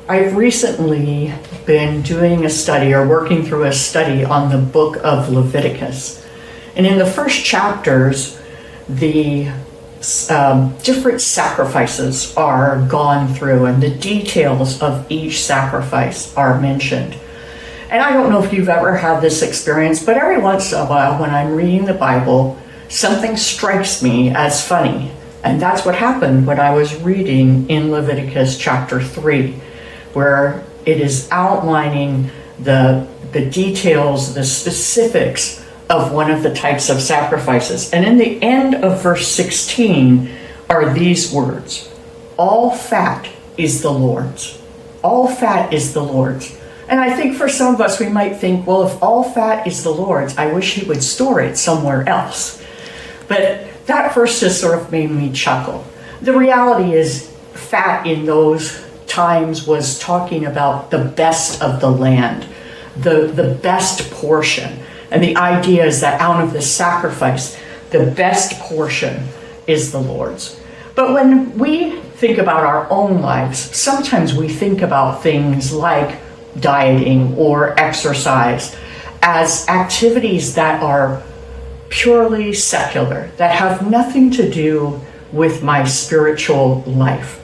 I've recently been doing a study or working through a study on the book of Leviticus. And in the first chapters, the different sacrifices are gone through and the details of each sacrifice are mentioned. And I don't know if you've ever had this experience, but every once in a while when I'm reading the Bible, something strikes me as funny. And that's what happened when I was reading in Leviticus chapter 3, where it is outlining the details, the specifics of one of the types of sacrifices. And in the end of verse 16 are these words: all fat is the Lord's. All fat is the Lord's. And I think for some of us, we might think, well, if all fat is the Lord's, I wish he would store it somewhere else. But that verse just sort of made me chuckle. The reality is, fat in those times was talking about the best of the land, the best portion. And the idea is that out of the sacrifice, the best portion is the Lord's. But when we think about our own lives, sometimes we think about things like dieting or exercise as activities that are purely secular, that have nothing to do with my spiritual life.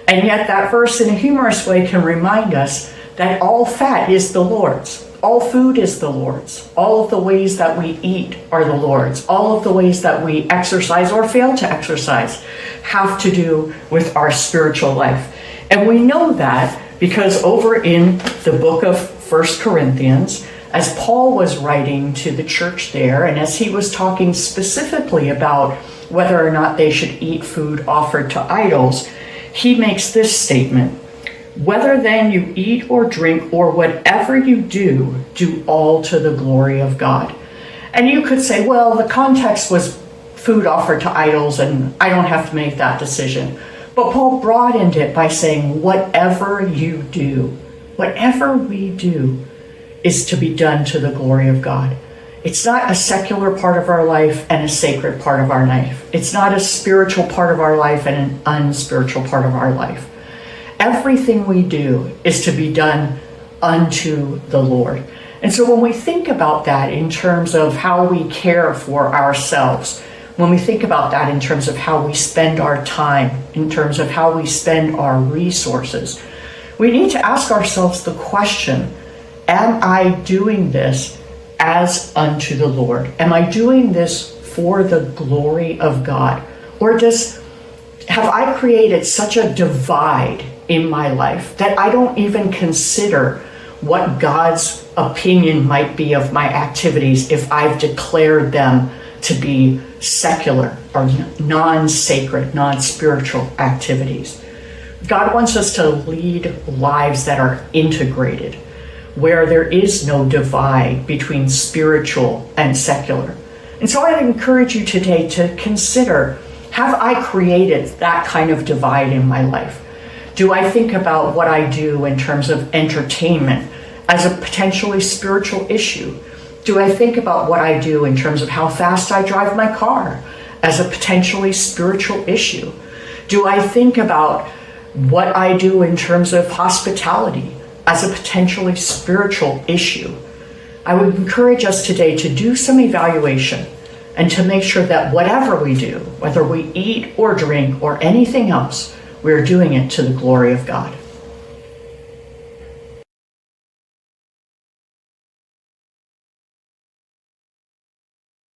And yet that verse in a humorous way can remind us that all fat is the Lord's. All food is the Lord's. All of the ways that we eat are the Lord's. All of the ways that we exercise or fail to exercise have to do with our spiritual life. And we know that because over in the book of 1 Corinthians, as Paul was writing to the church there, and as he was talking specifically about whether or not they should eat food offered to idols, he makes this statement: whether then you eat or drink or whatever you do, do all to the glory of God. And you could say, well, the context was food offered to idols and I don't have to make that decision. But Paul broadened it by saying, whatever you do, whatever we do is to be done to the glory of God. It's not a secular part of our life and a sacred part of our life. It's not a spiritual part of our life and an unspiritual part of our life. Everything we do is to be done unto the Lord. And so when we think about that in terms of how we care for ourselves, when we think about that in terms of how we spend our time, in terms of how we spend our resources, we need to ask ourselves the question, am I doing this as unto the Lord? Am I doing this for the glory of God? Or have I created such a divide in my life that I don't even consider what God's opinion might be of my activities if I've declared them to be secular or non-sacred, non-spiritual activities? God wants us to lead lives that are integrated, where there is no divide between spiritual and secular. And so I encourage you today to consider, have I created that kind of divide in my life? Do I think about what I do in terms of entertainment as a potentially spiritual issue? Do I think about what I do in terms of how fast I drive my car as a potentially spiritual issue? Do I think about what I do in terms of hospitality as a potentially spiritual issue? I would encourage us today to do some evaluation and to make sure that whatever we do, whether we eat or drink or anything else, we're doing it to the glory of God.